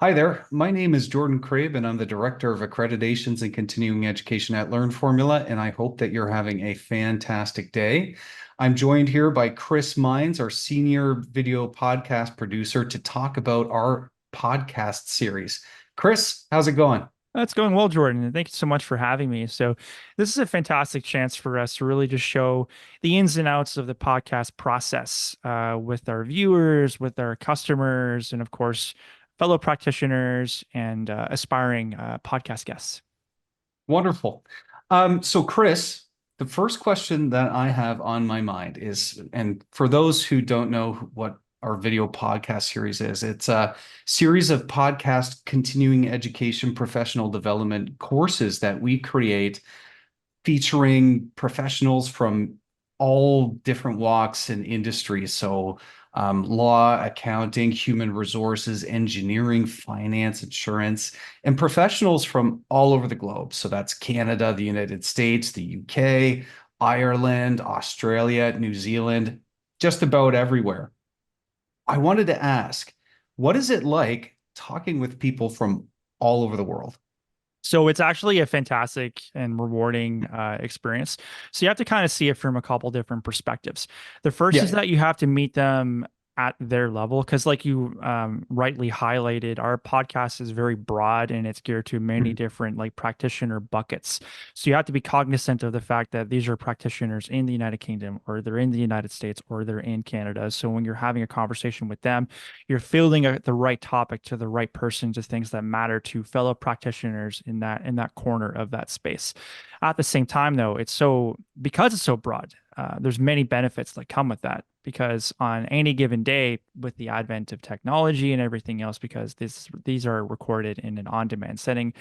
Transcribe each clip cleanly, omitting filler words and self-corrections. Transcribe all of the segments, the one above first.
Hi there. My name is Jordon Craib, and I'm the Director of Accreditations and Continuing Education at LearnFormula, and I hope that you're having a fantastic day. I'm joined here by Chris Mines, our senior video podcast producer, to talk about our podcast series. Chris, how's it going? It's going well, Jordan, and thank you so much for having me. So, this is a fantastic chance for us to really just show the ins and outs of the podcast process with our viewers, with our customers, and of course, fellow practitioners and aspiring podcast guests. Wonderful. So Chris, the first question that I have on my mind is, and for those who don't know what our video podcast series is, it's a series of podcast continuing education professional development courses that we create featuring professionals from all different walks and industries. So, law, accounting, human resources, engineering, finance, insurance, and professionals from all over the globe. So that's Canada, the United States, the UK, Ireland, Australia, New Zealand, just about everywhere. I wanted to ask, what is it like talking with people from all over the world? So it's actually a fantastic and rewarding experience. So you have to kind of see it from a couple different perspectives. The first is Yeah. that you have to meet them at their level because, like you rightly highlighted, our podcast is very broad and it's geared to many Mhm. different like practitioner buckets. So you have to be cognizant of the fact that these are practitioners in the United Kingdom, or they're in the United States, or they're in Canada. So when you're having a conversation with them, you're fielding the right topic to the right person, to things that matter to fellow practitioners in that corner of that space. At the same time, though, it's so because it's so broad. There's many benefits that come with that because on any given day, with the advent of technology and everything else, because these are recorded in an on-demand setting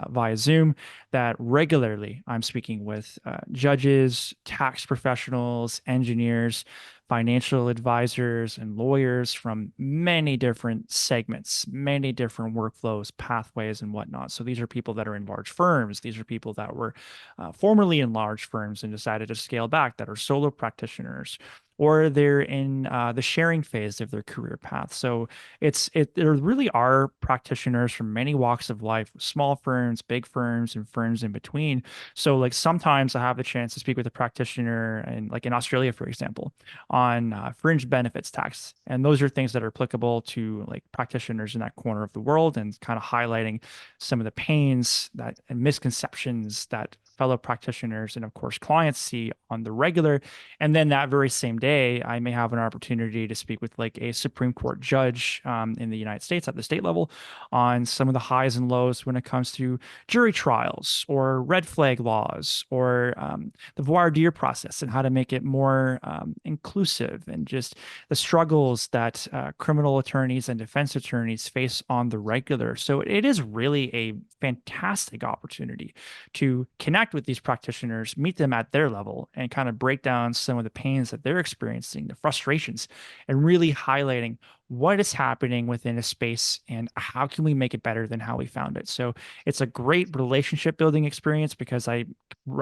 via Zoom, that regularly I'm speaking with judges, tax professionals, engineers, financial advisors, and lawyers from many different segments, many different workflows, pathways, and whatnot. So these are people that are in large firms. These are people that were formerly in large firms and decided to scale back, that are solo practitioners, or they're in the sharing phase of their career path. So there really are practitioners from many walks of life, small firms, big firms, and firms in between. So like sometimes I have the chance to speak with a practitioner and like in Australia, for example, on fringe benefits tax. And those are things that are applicable to like practitioners in that corner of the world, and kind of highlighting some of the pains that and misconceptions that fellow practitioners and of course clients see on the regular. And then that very same day, I may have an opportunity to speak with like a Supreme Court judge in the United States at the state level on some of the highs and lows when it comes to jury trials or red flag laws, or the voir dire process and how to make it more inclusive, and just the struggles that criminal attorneys and defense attorneys face on the regular. So it is really a fantastic opportunity to connect with these practitioners, meet them at their level, and kind of break down some of the pains that they're experiencing, the frustrations, and really highlighting what is happening within a space and how can we make it better than how we found it. So it's a great relationship building experience because I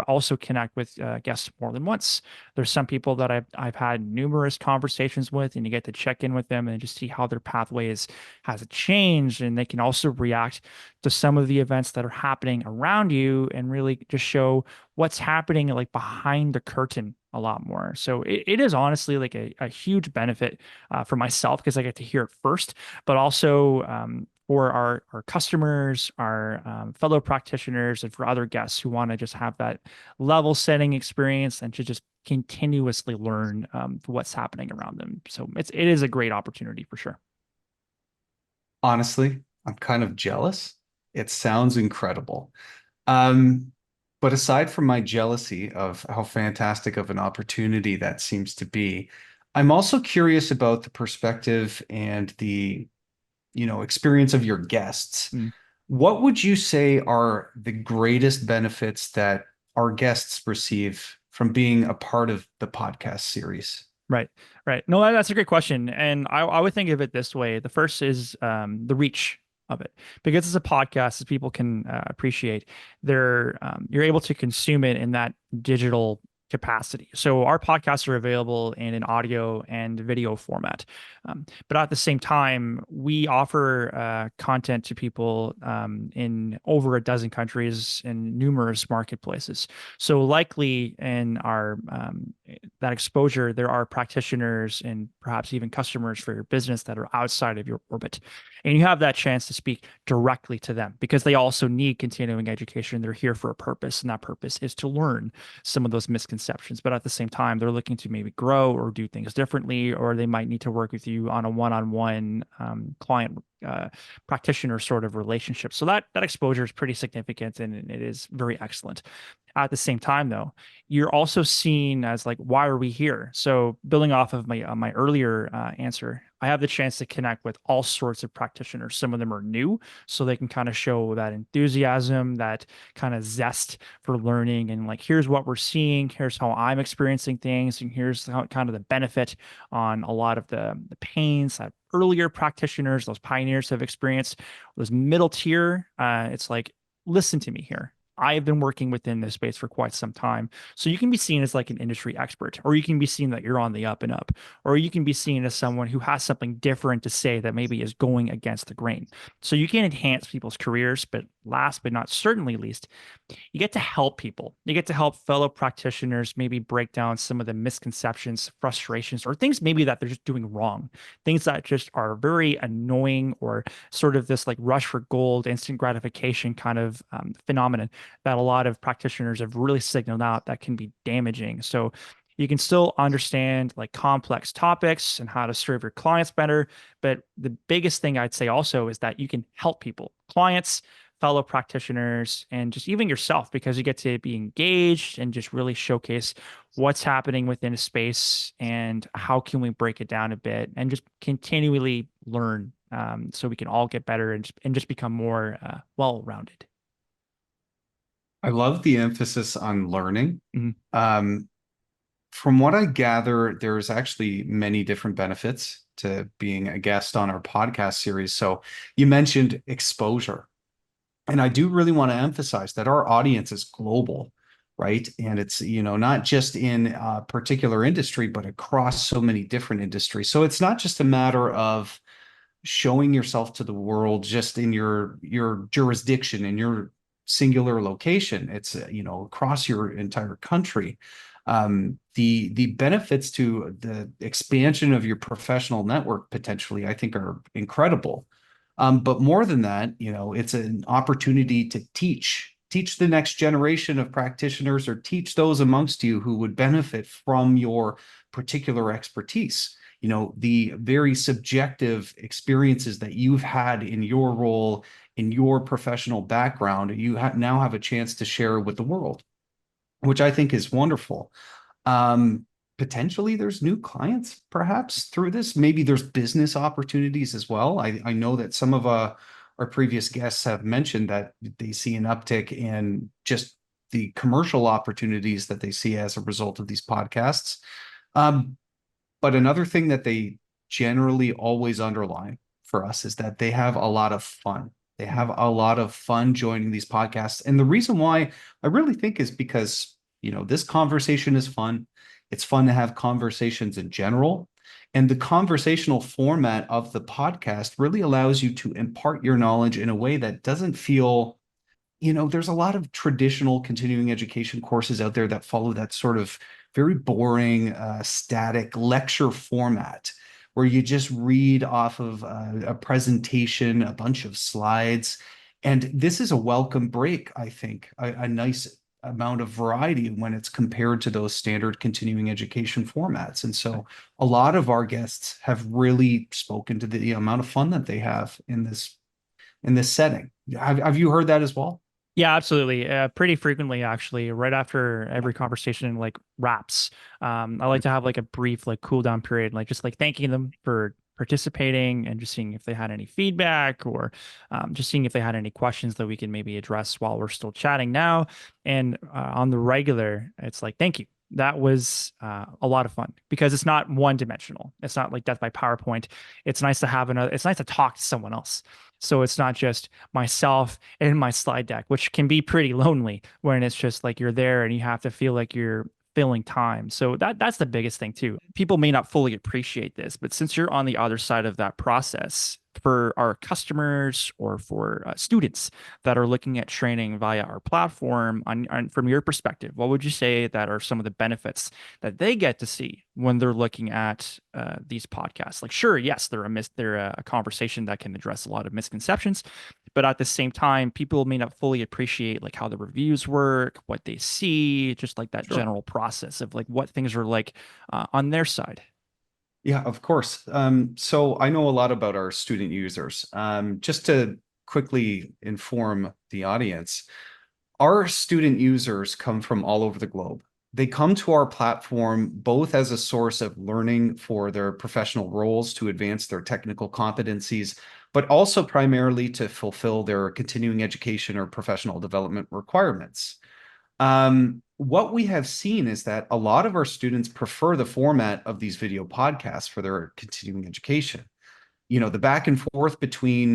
also connect with guests more than once. There's some people that I've had numerous conversations with, and you get to check in with them and just see how their pathways has changed, and they can also react to some of the events that are happening around you and really just show what's happening like behind the curtain a lot more. So it is honestly like a huge benefit for myself because I get to hear it first, but also for our customers, our fellow practitioners, and for other guests who want to just have that level setting experience and to just continuously learn what's happening around them. So it is a great opportunity for sure. Honestly, I'm kind of jealous. It sounds incredible. Um, but aside from my jealousy of how fantastic of an opportunity that seems to be, I'm also curious about the perspective and the, experience of your guests. Mm. What would you say are the greatest benefits that our guests receive from being a part of the podcast series? Right, right. No, that's a great question. And I would think of it this way. The first is the reach of it. Because it's a podcast, as people can appreciate, you're able to consume it in that digital capacity. So our podcasts are available in an audio and video format. But at the same time, we offer content to people in over a dozen countries in numerous marketplaces. So likely in our that exposure, there are practitioners and perhaps even customers for your business that are outside of your orbit. And you have that chance to speak directly to them because they also need continuing education. They're here for a purpose, and that purpose is to learn some of those misconceptions. But at the same time, they're looking to maybe grow or do things differently, or they might need to work with you on a one-on-one client practitioner sort of relationship. So that exposure is pretty significant and it is very excellent. At the same time, though, you're also seen as like, why are we here? So building off of my earlier answer, I have the chance to connect with all sorts of practitioners. Some of them are new, so they can kind of show that enthusiasm, that kind of zest for learning, and like, here's what we're seeing, here's how I'm experiencing things, and here's how, kind of the benefit on a lot of the pains that earlier practitioners, those pioneers have experienced. Those middle tier, it's like, listen to me here. I have been working within this space for quite some time. So you can be seen as like an industry expert, or you can be seen that you're on the up and up, or you can be seen as someone who has something different to say that maybe is going against the grain. So you can enhance people's careers, but last but not certainly least, you get to help people. You get to help fellow practitioners maybe break down some of the misconceptions, frustrations, or things maybe that they're just doing wrong, things that just are very annoying, or sort of this like rush for gold, instant gratification kind of phenomenon that a lot of practitioners have really signaled out that can be damaging. So you can still understand like complex topics and how to serve your clients better. But the biggest thing I'd say also is that you can help people, clients, fellow practitioners, and just even yourself, because you get to be engaged and just really showcase what's happening within a space and how can we break it down a bit and just continually learn, so we can all get better and just become more well-rounded. I love the emphasis on learning. Mhm. From what I gather, there's actually many different benefits to being a guest on our podcast series. So you mentioned exposure. And I do really want to emphasize that our audience is global, right? And it's, not just in a particular industry, but across so many different industries. So it's not just a matter of showing yourself to the world just in your jurisdiction, in your singular location. It's, across your entire country. The benefits to the expansion of your professional network potentially, I think, are incredible. But more than that, it's an opportunity to teach the next generation of practitioners, or teach those amongst you who would benefit from your particular expertise. The very subjective experiences that you've had in your role, in your professional background, you now have a chance to share with the world, which I think is wonderful. Um, Potentially there's new clients perhaps through this. Maybe there's business opportunities as well. I know that some of our previous guests have mentioned that they see an uptick in just the commercial opportunities that they see as a result of these podcasts. Um, but another thing that they generally always underline for us is that they have a lot of fun. They have a lot of fun joining these podcasts. And the reason why I really think is because, this conversation is fun. It's fun to have conversations in general. And the conversational format of the podcast really allows you to impart your knowledge in a way that doesn't feel, there's a lot of traditional continuing education courses out there that follow that sort of very boring, static lecture format where you just read off of a presentation, a bunch of slides. And this is a welcome break, I think, a nice amount of variety when it's compared to those standard continuing education formats. And so a lot of our guests have really spoken to the amount of fun that they have in this setting. Have you heard that as well? Yeah, absolutely. Pretty frequently, actually, right after every conversation like wraps, I like to have like a brief like cool down period, like just like thanking them for participating and just seeing if they had any feedback, or just seeing if they had any questions that we can maybe address while we're still chatting now. And on the regular, it's like, thank you. That was a lot of fun because it's not one dimensional. It's not like death by PowerPoint. It's nice to have another, it's nice to talk to someone else. So it's not just myself and my slide deck, which can be pretty lonely when it's just like you're there and you have to feel like you're filling time. So that's the biggest thing too. People may not fully appreciate this, but since you're on the other side of that process, for our customers or for students that are looking at training via our platform, from your perspective, what would you say that are some of the benefits that they get to see when they're looking at these podcasts? Like, sure, yes, they're a conversation that can address a lot of misconceptions, but at the same time, people may not fully appreciate like how the reviews work, what they see, just like that Sure. general process of like what things are like on their side. Yeah, of course. So I know a lot about our student users. Just to quickly inform the audience, our student users come from all over the globe. They come to our platform both as a source of learning for their professional roles to advance their technical competencies, but also primarily to fulfill their continuing education or professional development requirements. What we have seen is that a lot of our students prefer the format of these video podcasts for their continuing education. The back and forth between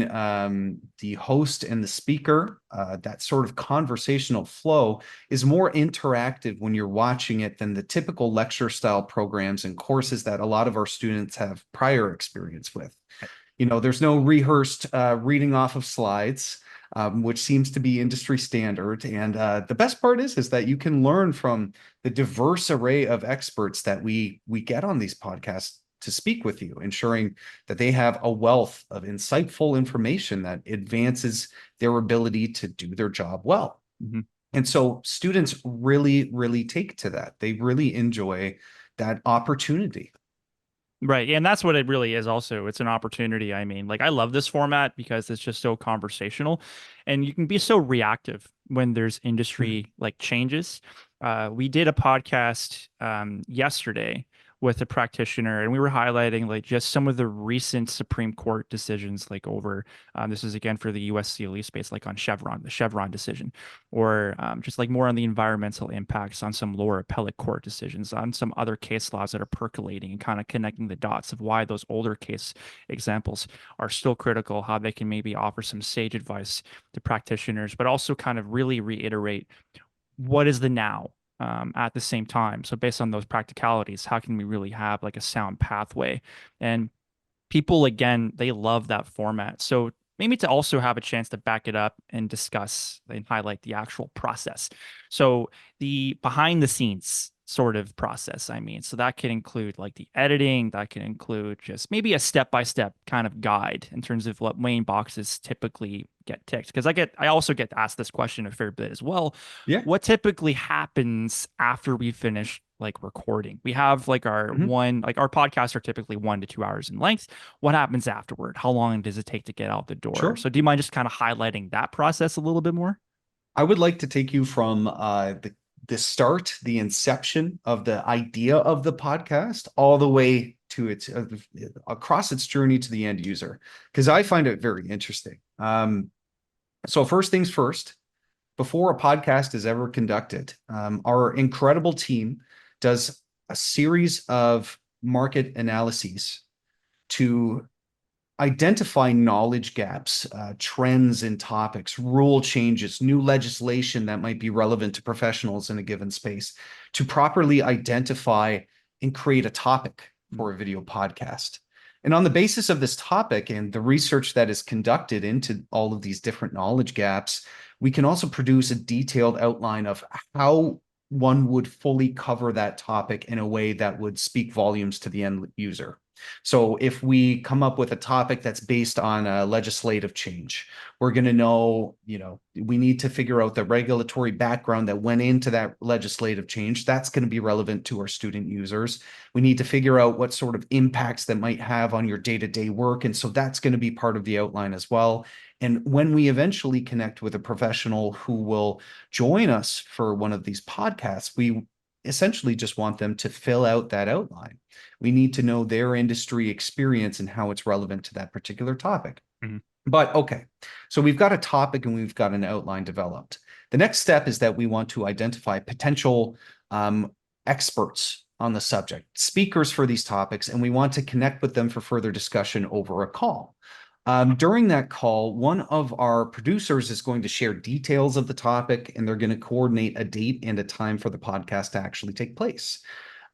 the host and the speaker, that sort of conversational flow is more interactive when you're watching it than the typical lecture style programs and courses that a lot of our students have prior experience with. There's no rehearsed reading off of slides, which seems to be industry standard. And the best part is that you can learn from the diverse array of experts that we get on these podcasts to speak with you, ensuring that they have a wealth of insightful information that advances their ability to do their job well. Mm-hmm. And so students really, really take to that. They really enjoy that opportunity. Right. And that's what it really is also. It's an opportunity. I mean, like I love this format because it's just so conversational and you can be so reactive when there's industry like changes. We did a podcast yesterday with a practitioner and we were highlighting like just some of the recent Supreme Court decisions like over this is again for the US CLE space, like on the Chevron decision, or just like more on the environmental impacts on some lower appellate court decisions, on some other case laws that are percolating and kind of connecting the dots of why those older case examples are still critical, how they can maybe offer some sage advice to practitioners, but also kind of really reiterate what is the now at the same time. So based on those practicalities, how can we really have like a sound pathway? And people, again, they love that format. So maybe to also have a chance to back it up and discuss and highlight the actual process. So the behind the scenes sort of process, I mean, so that can include like the editing, that can include just maybe a step-by-step kind of guide in terms of what main boxes typically get ticked. Because I also get asked this question a fair bit as well. Yeah. What typically happens after we finish like recording? We have like Mhm. our podcasts are typically 1 to 2 hours in length. What happens afterward? How long does it take to get out the door? Sure. So do you mind just kind of highlighting that process a little bit more? I would like to take you from the start, the inception of the idea of the podcast, all the way to its across its journey to the end user, because I find it very interesting. So first things first, before a podcast is ever conducted, our incredible team does a series of market analyses to identify knowledge gaps, trends in topics, rule changes, new legislation that might be relevant to professionals in a given space, to properly identify and create a topic for a video podcast. And on the basis of this topic and the research that is conducted into all of these different knowledge gaps, we can also produce a detailed outline of how one would fully cover that topic in a way that would speak volumes to the end user. So if we come up with a topic that's based on a legislative change, we're going to know, we need to figure out the regulatory background that went into that legislative change. That's going to be relevant to our student users. We need to figure out what sort of impacts that might have on your day-to-day work. And so that's going to be part of the outline as well. And when we eventually connect with a professional who will join us for one of these podcasts, we essentially just want them to fill out that outline. We need to know their industry experience and how it's relevant to that particular topic. Mhm. But okay, so we've got a topic and we've got an outline developed. The next step is that we want to identify potential experts on the subject, speakers for these topics, and we want to connect with them for further discussion over a call. During that call, one of our producers is going to share details of the topic, and they're going to coordinate a date and a time for the podcast to actually take place.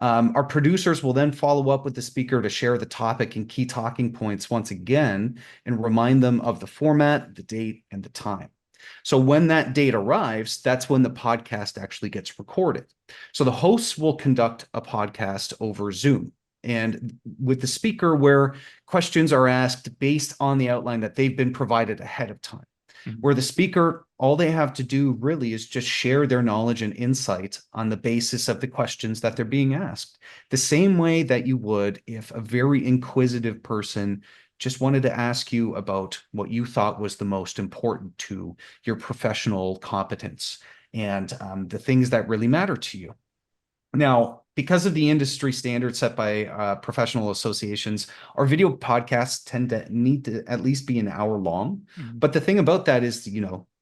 Our producers will then follow up with the speaker to share the topic and key talking points once again and remind them of the format, the date, and the time. So when that date arrives, that's when the podcast actually gets recorded. So the hosts will conduct a podcast over Zoom and with the speaker where questions are asked based on the outline that they've been provided ahead of time. Where the speaker, all they have to do really is just share their knowledge and insight on the basis of the questions that they're being asked. The same way that you would if a very inquisitive person just wanted to ask you about what you thought was the most important to your professional competence and the things that really matter to you. Now, because of the industry standards set by professional associations, our video podcasts tend to need to at least be an hour long. But the thing about that is,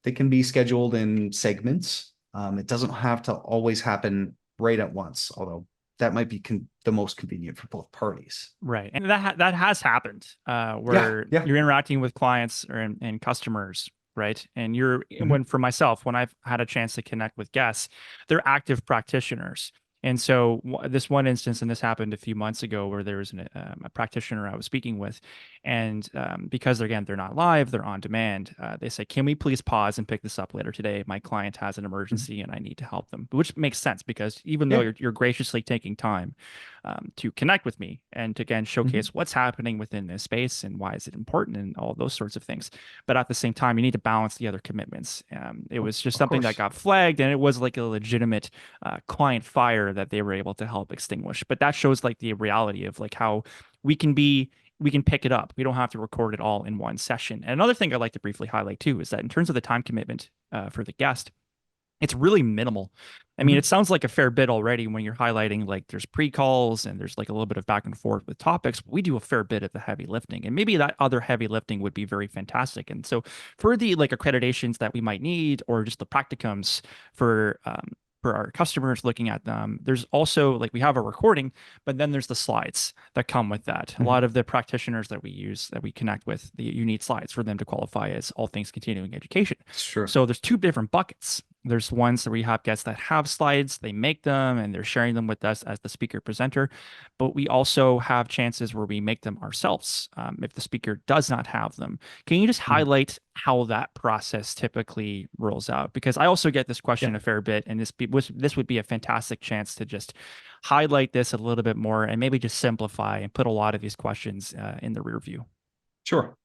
they can be scheduled in segments. It doesn't have to always happen right at once, although that might be the most convenient for both parties. Right. And that has happened where Yeah. you're interacting with clients and customers, right? And for myself, when I've had a chance to connect with guests, they're active practitioners. And so this one instance, and this happened a few months ago, where there was a practitioner I was speaking with, and because again they're not live, they're on demand. They say, "Can we please pause and pick this up later today? My client has an emergency, and I need to help them." Which makes sense because even though you're graciously taking time to connect with me and to again showcase what's happening within this space and why is it important and all those sorts of things, but at the same time, you need to balance the other commitments. It was just something that got flagged, and it was like a legitimate client fire that they were able to help extinguish. But that shows like the reality of like how we can pick it up. We don't have to record it all in one session. And another thing I'd like to briefly highlight too is that in terms of the time commitment for the guest, it's really minimal. I mean, it sounds like a fair bit already when you're highlighting like there's pre-calls and there's like a little bit of back and forth with topics. We do a fair bit of the heavy lifting, and maybe that other heavy lifting would be very fantastic. And so for the like accreditations that we might need, or just the practicums for our customers looking at them, there's also like we have a recording, but then there's the slides that come with that. A lot of the practitioners that we use, that we connect with, you need slides for them to qualify as all things continuing education. Sure. So there's two different buckets. There's ones that we have guests that have slides, they make them, and they're sharing them with us as the speaker presenter. But we also have chances where we make them ourselves if the speaker does not have them. Can you just highlight how that process typically rolls out? Because I also get this question a fair bit, and this would be a fantastic chance to just highlight this a little bit more and maybe just simplify and put a lot of these questions in the rear view. Sure.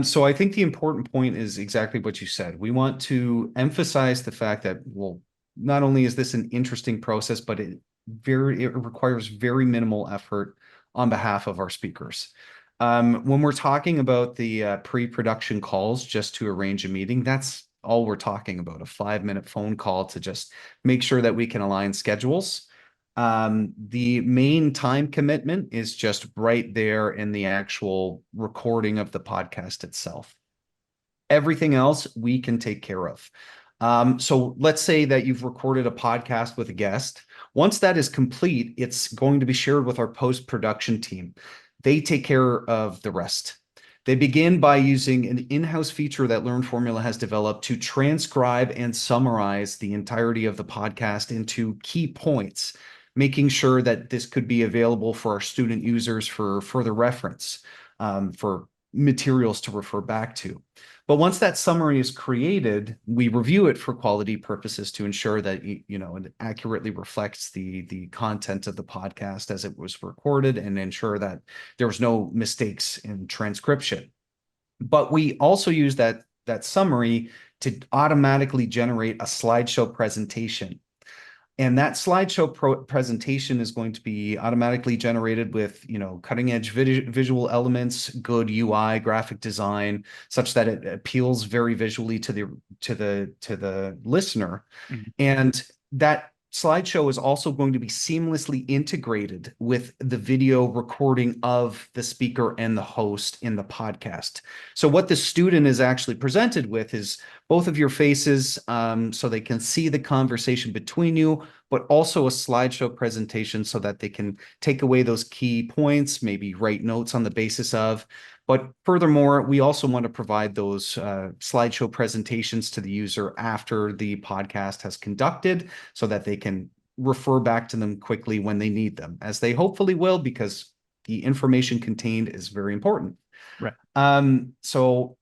So I think the important point is exactly what you said. We want to emphasize the fact that, well, not only is this an interesting process, but it requires very minimal effort on behalf of our speakers. When we're talking about the pre-production calls just to arrange a meeting, that's all we're talking about, a 5-minute phone call to just make sure that we can align schedules. The main time commitment is just right there in the actual recording of the podcast itself. Everything else we can take care of. So let's say that you've recorded a podcast with a guest. Once that is complete, it's going to be shared with our post-production team. They take care of the rest. They begin by using an in-house feature that LearnFormula has developed to transcribe and summarize the entirety of the podcast into key points, making sure that this could be available for our student users for further reference, for materials to refer back to. But once that summary is created, we review it for quality purposes to ensure that it accurately reflects the content of the podcast as it was recorded and ensure that there was no mistakes in transcription. But we also use that summary to automatically generate a slideshow presentation. And that slideshow presentation is going to be automatically generated with, cutting edge visual elements, good UI, graphic design, such that it appeals very visually to the listener. And that slideshow is also going to be seamlessly integrated with the video recording of the speaker and the host in the podcast. So what the student is actually presented with is both of your faces, so they can see the conversation between you, but also a slideshow presentation so that they can take away those key points, maybe write notes on the basis of. But furthermore, we also want to provide those slideshow presentations to the user after the podcast has conducted so that they can refer back to them quickly when they need them, as they hopefully will, because the information contained is very important. Right. So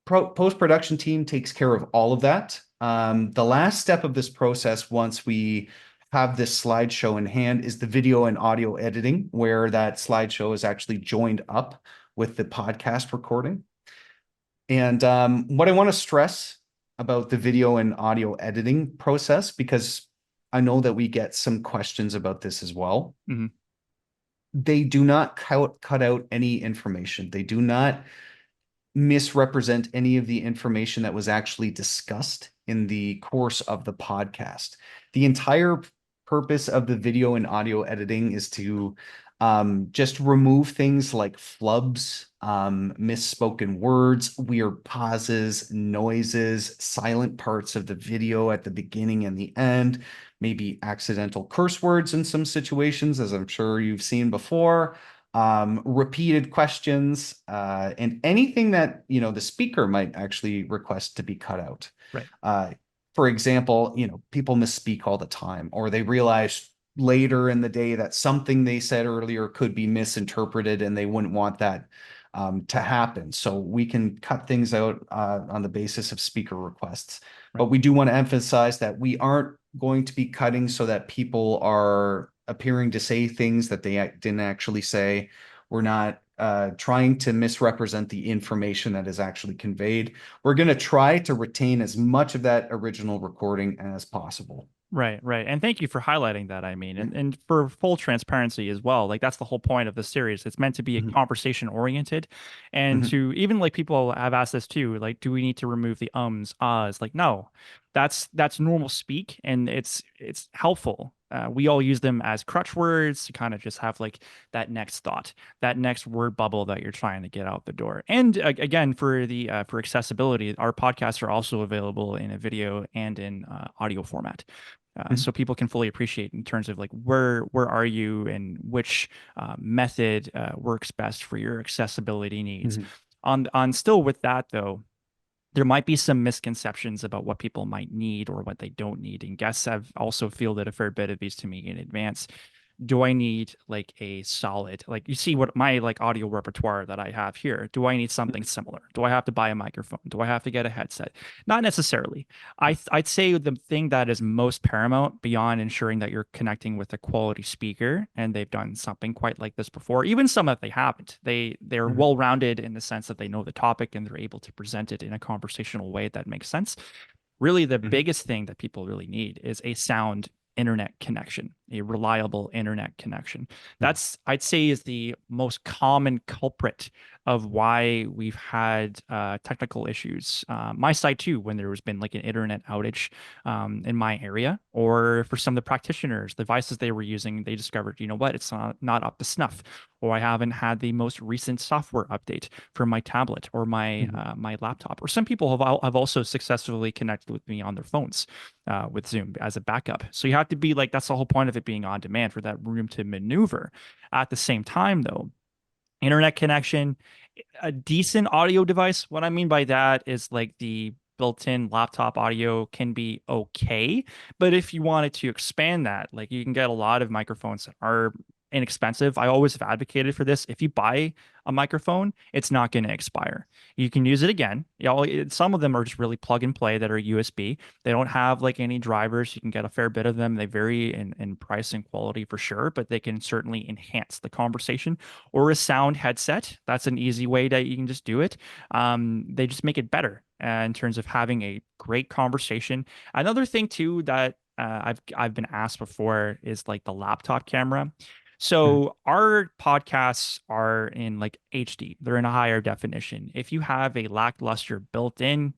post-production team takes care of all of that. The last step of this process, once we have this slideshow in hand, is the video and audio editing, where that slideshow is actually joined up with the podcast recording. And what I want to stress about the video and audio editing process, because I know that we get some questions about this as well. Mm-hmm. They do not cut out any information. They do not misrepresent any of the information that was actually discussed in the course of the podcast. The entire purpose of the video and audio editing is to just remove things like flubs, misspoken words, weird pauses, noises, silent parts of the video at the beginning and the end, maybe accidental curse words in some situations, as I'm sure you've seen before, repeated questions, and anything that, the speaker might actually request to be cut out. Right. For example, people misspeak all the time, or they realize later in the day that something they said earlier could be misinterpreted and they wouldn't want that to happen. So we can cut things out on the basis of speaker requests. Right. But we do want to emphasize that we aren't going to be cutting so that people are appearing to say things that they didn't actually say. We're not trying to misrepresent the information that is actually conveyed. We're going to try to retain as much of that original recording as possible. Right, right. And thank you for highlighting that. I mean, and for full transparency as well, like that's the whole point of the series. It's meant to be a conversation oriented. And to even like people have asked this too, like, do we need to remove the ums, ahs? Like, no, that's normal speak and it's helpful. We all use them as crutch words to kind of just have like that next thought, that next word bubble that you're trying to get out the door. And again, for the for accessibility, our podcasts are also available in a video and in audio format. So people can fully appreciate in terms of like where are you and which method works best for your accessibility needs. On still with that though, there might be some misconceptions about what people might need or what they don't need. And guests have also fielded a fair bit of these to me in advance. Do I need like a solid, like you see what my like audio repertoire that I have here, do I need something similar? Do I have to buy a microphone? Do I have to get a headset? Not necessarily. I'd say the thing that is most paramount beyond ensuring that you're connecting with a quality speaker, and they've done something quite like this before, even some that they haven't, they're well-rounded in the sense that they know the topic and they're able to present it in a conversational way that makes sense. Really, the biggest thing that people really need is a sound internet connection, a reliable internet connection. That's, I'd say, is the most common culprit of why we've had technical issues. My side too, when there has been like an internet outage in my area, or for some of the practitioners, the devices they were using, they discovered, you know what, it's not up to snuff, or I haven't had the most recent software update for my tablet or my my laptop. Or some people have also successfully connected with me on their phones with Zoom as a backup. So you have to be like, that's the whole point of it being on demand, for that room to maneuver. At the same time, though, internet connection, a decent audio device. What I mean by that is like the built-in laptop audio can be okay, but if you wanted to expand that, like you can get a lot of microphones that are inexpensive. I always have advocated for this. If you buy a microphone, it's not going to expire. You can use it again. Some of them are just really plug and play that are USB. They don't have like any drivers. You can get a fair bit of them. They vary in price and quality for sure, but they can certainly enhance the conversation. Or a sound headset. That's an easy way that you can just do it. They just make it better in terms of having a great conversation. Another thing too that I've been asked before is like the laptop camera. So our podcasts are in like HD. They're in a higher definition. If you have a lackluster built-in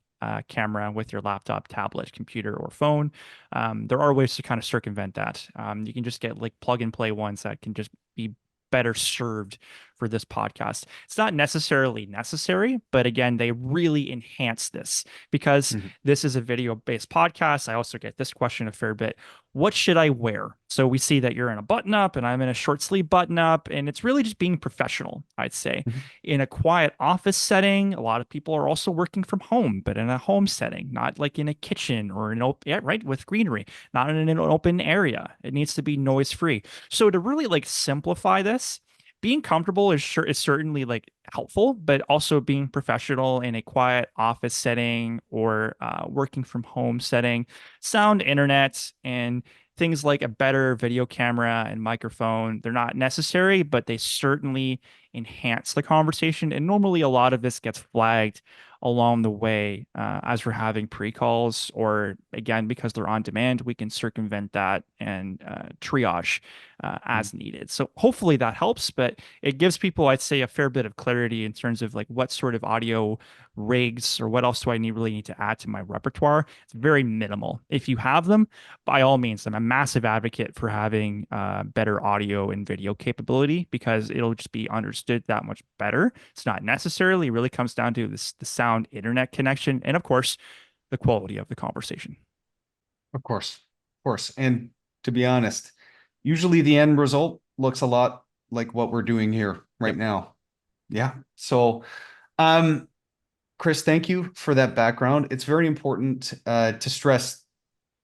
camera with your laptop, tablet, computer, or phone, there are ways to kind of circumvent that. You can just get like plug and play ones that can just be better served for this podcast. It's not necessarily necessary, but again, they really enhance this because Mhm. this is a video-based podcast. I also get this question a fair bit. What should I wear? So we see that you're in a button up and I'm in a short sleeve button up, and it's really just being professional, I'd say. Mhm. In a quiet office setting, a lot of people are also working from home, but in a home setting, not like in a kitchen or an open, yeah, right, with greenery, not in an open area. It needs to be noise free. So to really like simplify this, being comfortable is certainly like helpful, but also being professional in a quiet office setting or working from home setting, sound internet and things like a better video camera and microphone, they're not necessary, but they certainly enhance the conversation. And normally a lot of this gets flagged along the way as we're having pre-calls, or again, because they're on demand, we can circumvent that and triage as needed. So hopefully that helps, but it gives people, I'd say, a fair bit of clarity in terms of like what sort of audio rigs or what else do I really need to add to my repertoire. It's very minimal. If you have them, by all means, I'm a massive advocate for having better audio and video capability because it'll just be understood that much better. It's not necessarily, it really comes down to this, the sound internet connection and, of course, the quality of the conversation. Of course, of course. And to be honest, usually the end result looks a lot like what we're doing here right Yep. now. Yeah. So, um, Chris, thank you for that background. It's very important to stress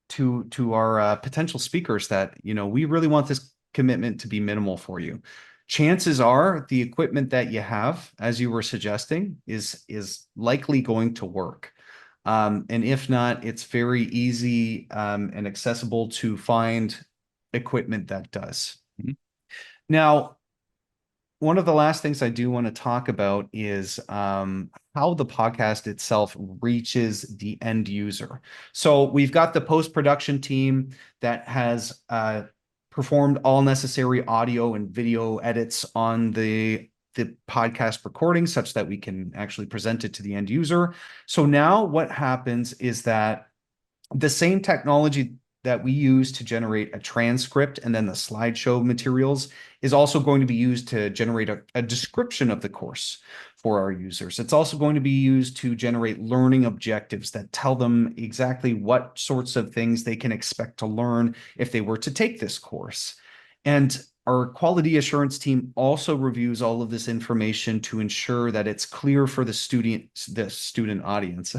to our potential speakers that, you know, we really want this commitment to be minimal for you. Chances are the equipment that you have, as you were suggesting, is likely going to work. And if not, it's very easy and accessible to find equipment that does. Mhm. Now, one of the last things I do want to talk about is how the podcast itself reaches the end user. So we've got the post-production team that has performed all necessary audio and video edits on the podcast recording such that we can actually present it to the end user. So now what happens is that the same technology that we use to generate a transcript and then the slideshow materials is also going to be used to generate a description of the course for our users. It's also going to be used to generate learning objectives that tell them exactly what sorts of things they can expect to learn if they were to take this course. And our quality assurance team also reviews all of this information to ensure that it's clear for the student audience.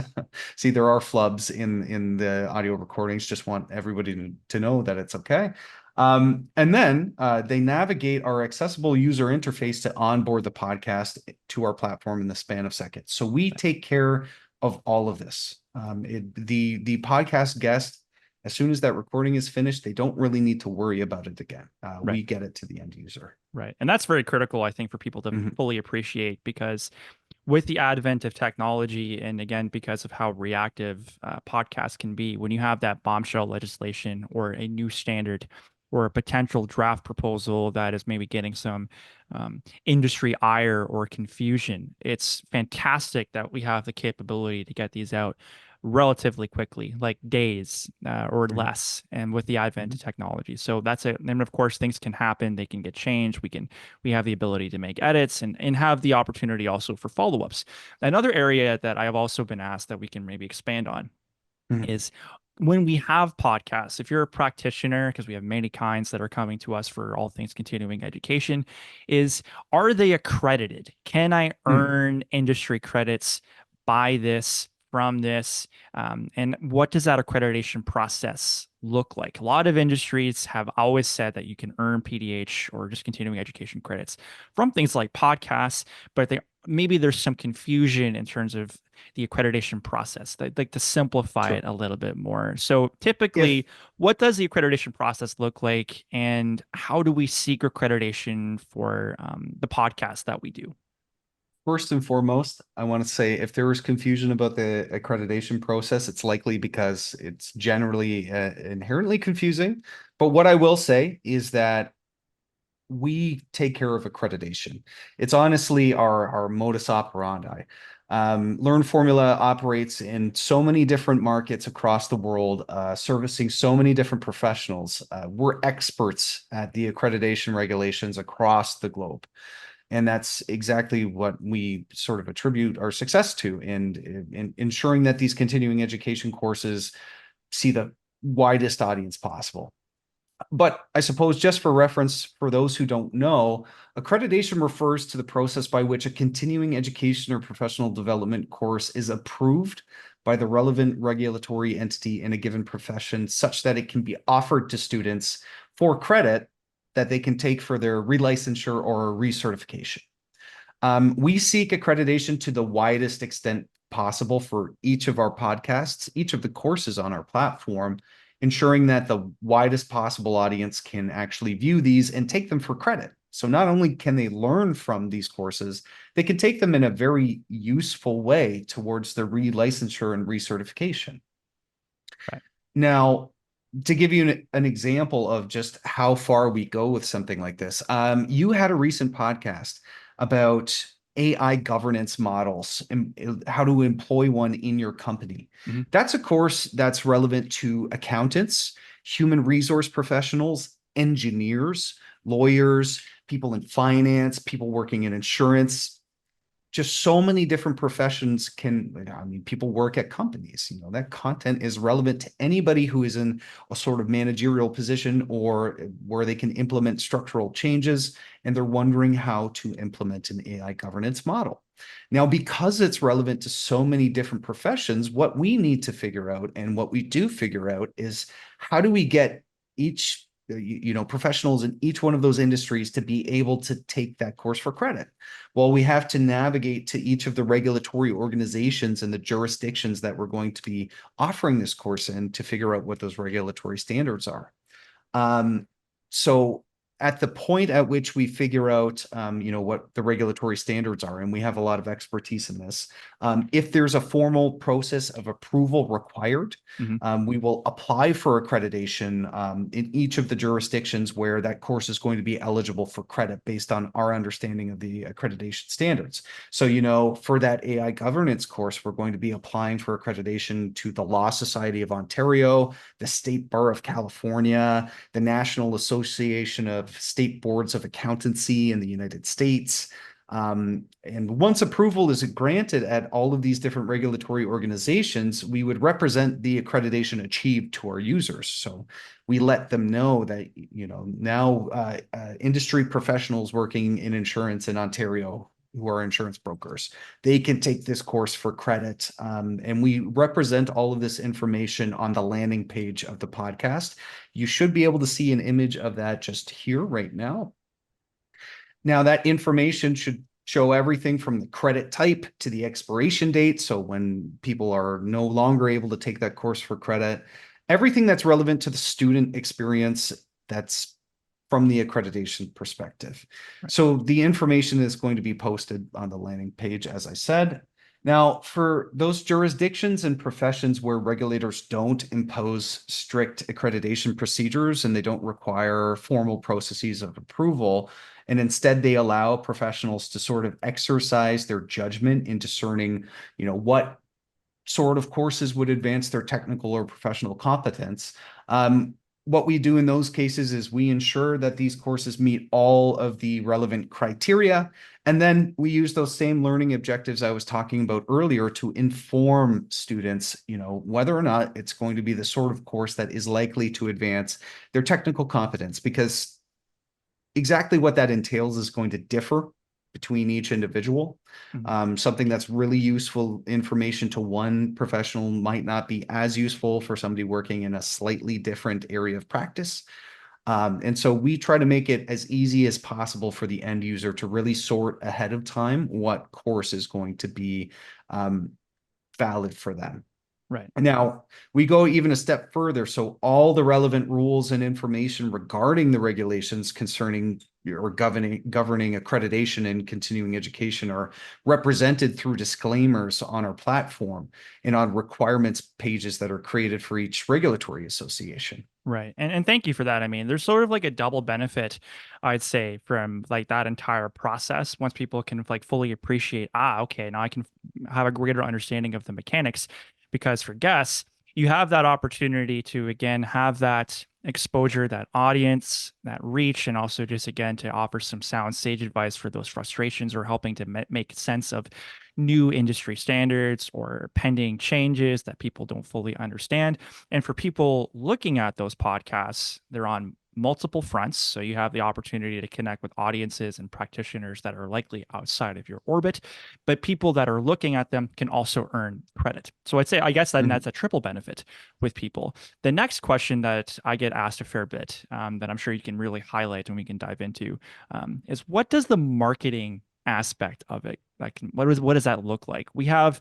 See, there are flubs in the audio recordings. Just want everybody to know that it's okay. And then they navigate our accessible user interface to onboard the podcast to our platform in the span of seconds. So we take care of all of this. The podcast guest, as soon as that recording is finished, they don't really need to worry about it again. Right. We get it to the end user. Right. And that's very critical, I think, for people to Mhm. fully appreciate because with the advent of technology, and again, because of how reactive podcasts can be, when you have that bombshell legislation or a new standard or a potential draft proposal that is maybe getting some industry ire or confusion, it's fantastic that we have the capability to get these out relatively quickly, like days or Mhm. less, and with the advent of Mhm. technology. So that's it. And of course, things can happen, they can get changed. We have the ability to make edits and have the opportunity also for follow-ups. Another area that I have also been asked that we can maybe expand on Mhm. is when we have podcasts, if you're a practitioner, because we have many kinds that are coming to us for all things continuing education, is are they accredited? Can I Mhm. earn industry credits by this? From this, and what does that accreditation process look like? A lot of industries have always said that you can earn PDH or just continuing education credits from things like podcasts, but they maybe there's some confusion in terms of the accreditation process. They'd like to simplify Sure. it a little bit more. So If typically, what does the accreditation process look like, and how do we seek accreditation for the podcast that we do? First and foremost, I want to say if there was confusion about the accreditation process, it's likely because it's generally inherently confusing. But what I will say is that we take care of accreditation. It's honestly our modus operandi. LearnFormula operates in so many different markets across the world, servicing so many different professionals. We're experts at the accreditation regulations across the globe. And that's exactly what we sort of attribute our success to, and in ensuring that these continuing education courses see the widest audience possible. But I suppose, just for reference, for those who don't know, accreditation refers to the process by which a continuing education or professional development course is approved by the relevant regulatory entity in a given profession, such that it can be offered to students for credit that they can take for their relicensure or recertification. We seek accreditation to the widest extent possible for each of our podcasts, each of the courses on our platform, ensuring that the widest possible audience can actually view these and take them for credit. So not only can they learn from these courses, they can take them in a very useful way towards their relicensure and recertification. Right. Now, to give you an example of just how far we go with something like this, you had a recent podcast about AI governance models and how to employ one in your company. Mhm. That's a course that's relevant to accountants, human resource professionals, engineers, lawyers, people in finance, people working in insurance. Just so many different professions people work at companies. That content is relevant to anybody who is in a sort of managerial position or where they can implement structural changes, and they're wondering how to implement an AI governance model. Now, because it's relevant to so many different professions, what we need to figure out, and what we do figure out, is how do we get each professionals in each one of those industries to be able to take that course for credit? Well, we have to navigate to each of the regulatory organizations and the jurisdictions that we're going to be offering this course in to figure out what those regulatory standards are. So at the point at which we figure out, what the regulatory standards are, and we have a lot of expertise in this, if there's a formal process of approval required, Mhm. we will apply for accreditation in each of the jurisdictions where that course is going to be eligible for credit based on our understanding of the accreditation standards. So, for that AI governance course, we're going to be applying for accreditation to the Law Society of Ontario, the State Bar of California, the National Association of State Boards of Accountancy in the United States. And once approval is granted at all of these different regulatory organizations, we would represent the accreditation achieved to our users. So we let them know that, now industry professionals working in insurance in Ontario, who are insurance brokers, they can take this course for credit. And we represent all of this information on the landing page of the podcast. You should be able to see an image of that just here right now. Now, that information should show everything from the credit type to the expiration date. So when people are no longer able to take that course for credit, everything that's relevant to the student experience, that's from the accreditation perspective. Right. So the information is going to be posted on the landing page, as I said. Now, for those jurisdictions and professions where regulators don't impose strict accreditation procedures and they don't require formal processes of approval, and instead they allow professionals to sort of exercise their judgment in discerning, what sort of courses would advance their technical or professional competence. What we do in those cases is we ensure that these courses meet all of the relevant criteria. And then we use those same learning objectives I was talking about earlier to inform students, whether or not it's going to be the sort of course that is likely to advance their technical competence, because exactly what that entails is going to differ between each individual. Mhm. Something that's really useful information to one professional might not be as useful for somebody working in a slightly different area of practice. And so we try to make it as easy as possible for the end user to really sort ahead of time what course is going to be valid for them. Right. Now, we go even a step further. So all the relevant rules and information regarding the regulations concerning or governing accreditation and continuing education are represented through disclaimers on our platform and on requirements pages that are created for each regulatory association. Right. And thank you for that. I mean, there's sort of like a double benefit, I'd say, from like that entire process. Once people can like fully appreciate, okay, now I can have a greater understanding of the mechanics. Because for guests, you have that opportunity to, again, have that exposure, that audience, that reach, and also just, again, to offer some sound sage advice for those frustrations or helping to make sense of new industry standards or pending changes that people don't fully understand. And for people looking at those podcasts, they're on multiple fronts. So you have the opportunity to connect with audiences and practitioners that are likely outside of your orbit, but people that are looking at them can also earn credit. So I'd say, I guess that Mhm. that's a triple benefit with people. The next question that I get asked a fair bit, that I'm sure you can really highlight and we can dive into, is what does the marketing aspect of it, like, what does that look like? We have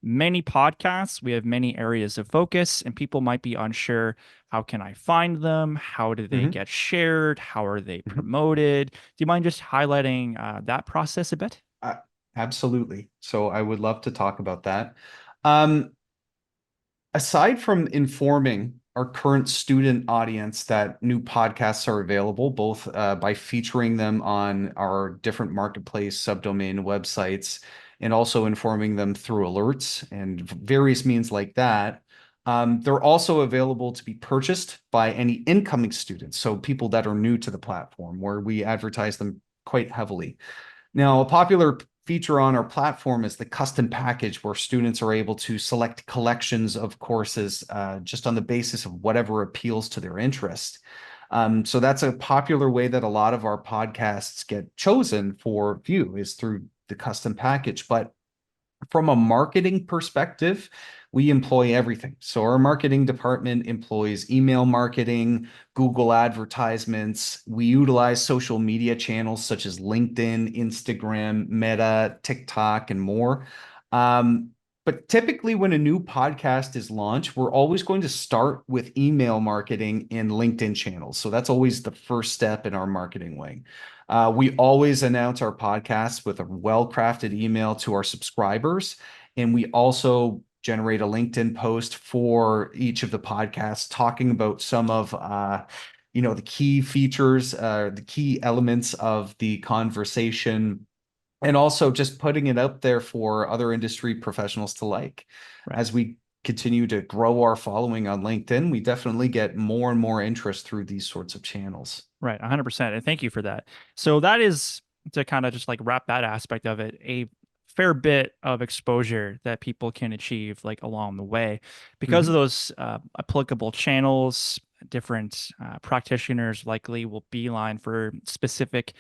many podcasts, we have many areas of focus, and people might be unsure, how can I find them? How do they Mhm. get shared? How are they Mhm. promoted? Do you mind just highlighting that process a bit? Uh, Absolutely. So I would love to talk about that. Um, Aside from informing our current student audience that new podcasts are available, both by featuring them on our different marketplace subdomain websites and also informing them through alerts and various means like that, they're also available to be purchased by any incoming students. So people that are new to the platform, where we advertise them quite heavily. Now, a popular feature on our platform is the custom package, where students are able to select collections of courses just on the basis of whatever appeals to their interest. So that's a popular way that a lot of our podcasts get chosen for view, is through the custom package. But from a marketing perspective, we employ everything. So our marketing department employs email marketing, Google advertisements. We utilize social media channels such as LinkedIn, Instagram, Meta, TikTok, and more. Um, but typically, when a new podcast is launched, we're always going to start with email marketing and LinkedIn channels. So that's always the first step in our marketing wing. We always announce our podcasts with a well-crafted email to our subscribers, and we also generate a LinkedIn post for each of the podcasts, talking about some of the key features, the key elements of the conversation, and also just putting it out there for other industry professionals to like. Right. As we continue to grow our following on LinkedIn, we definitely get more and more interest through these sorts of channels. Right, 100%. And thank you for that. So that is, to kind of just like wrap that aspect of it, a fair bit of exposure that people can achieve like along the way because of Mhm. those applicable channels. Different practitioners likely will beeline for specific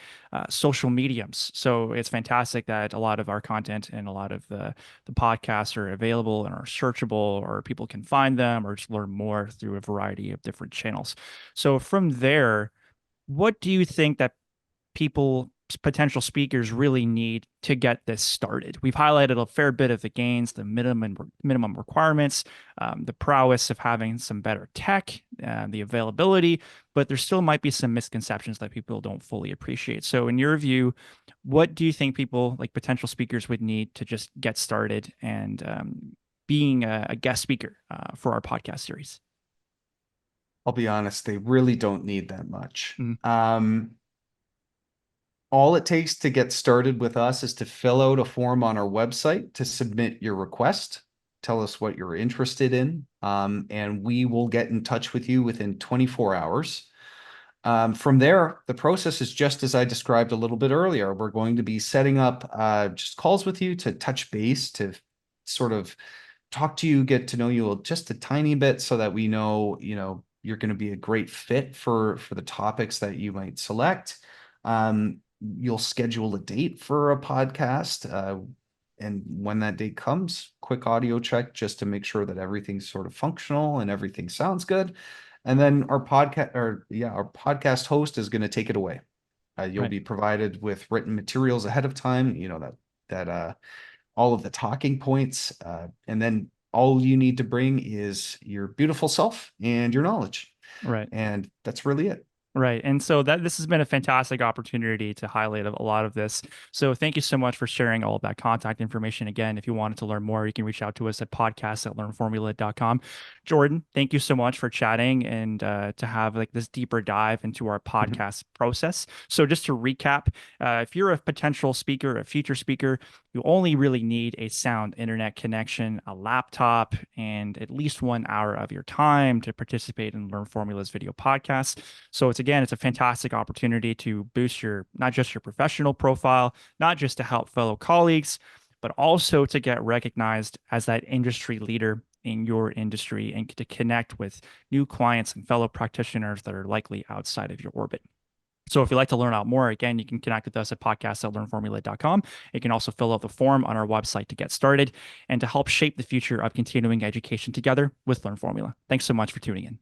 social mediums. So it's fantastic that a lot of our content and a lot of the podcasts are available and are searchable, or people can find them or just learn more through a variety of different channels. So from there, what do you think that people, potential speakers, really need to get this started? We've highlighted a fair bit of the gains, the minimum requirements, the prowess of having some better tech, the availability, but there still might be some misconceptions that people don't fully appreciate. So, in your view, what do you think people, like potential speakers, would need to just get started and being a guest speaker for our podcast series? I'll be honest, they really don't need that much. Mhm. All it takes to get started with us is to fill out a form on our website to submit your request. Tell us what you're interested in, and we will get in touch with you within 24 hours. From there, the process is just as I described a little bit earlier. We're going to be setting up just calls with you to touch base, to sort of talk to you, get to know you just a tiny bit, so that we know, you're going to be a great fit for the topics that you might select. You'll schedule a date for a podcast, and when that date comes, quick audio check just to make sure that everything's sort of functional and everything sounds good. And then our podcast host is going to take it away. You'll Right. be provided with written materials ahead of time, that all of the talking points, and then all you need to bring is your beautiful self and your knowledge. Right. And that's really it. Right. And so that this has been a fantastic opportunity to highlight a lot of this. So thank you so much for sharing all of that contact information. Again, if you wanted to learn more, you can reach out to us at podcast@learnformula.com. Jordan, thank you so much for chatting and to have like this deeper dive into our Mhm. podcast process. So just to recap, if you're a potential speaker, a future speaker, you only really need a sound internet connection, a laptop, and at least 1 hour of your time to participate in Learn Formula's video podcast. So it's a fantastic opportunity to boost your not just your professional profile, not just to help fellow colleagues, but also to get recognized as that industry leader in your industry and to connect with new clients and fellow practitioners that are likely outside of your orbit. So if you'd like to learn out more, again, you can connect with us at podcast@learnformula.com. You can also fill out the form on our website to get started and to help shape the future of continuing education together with Learn Formula. Thanks so much for tuning in.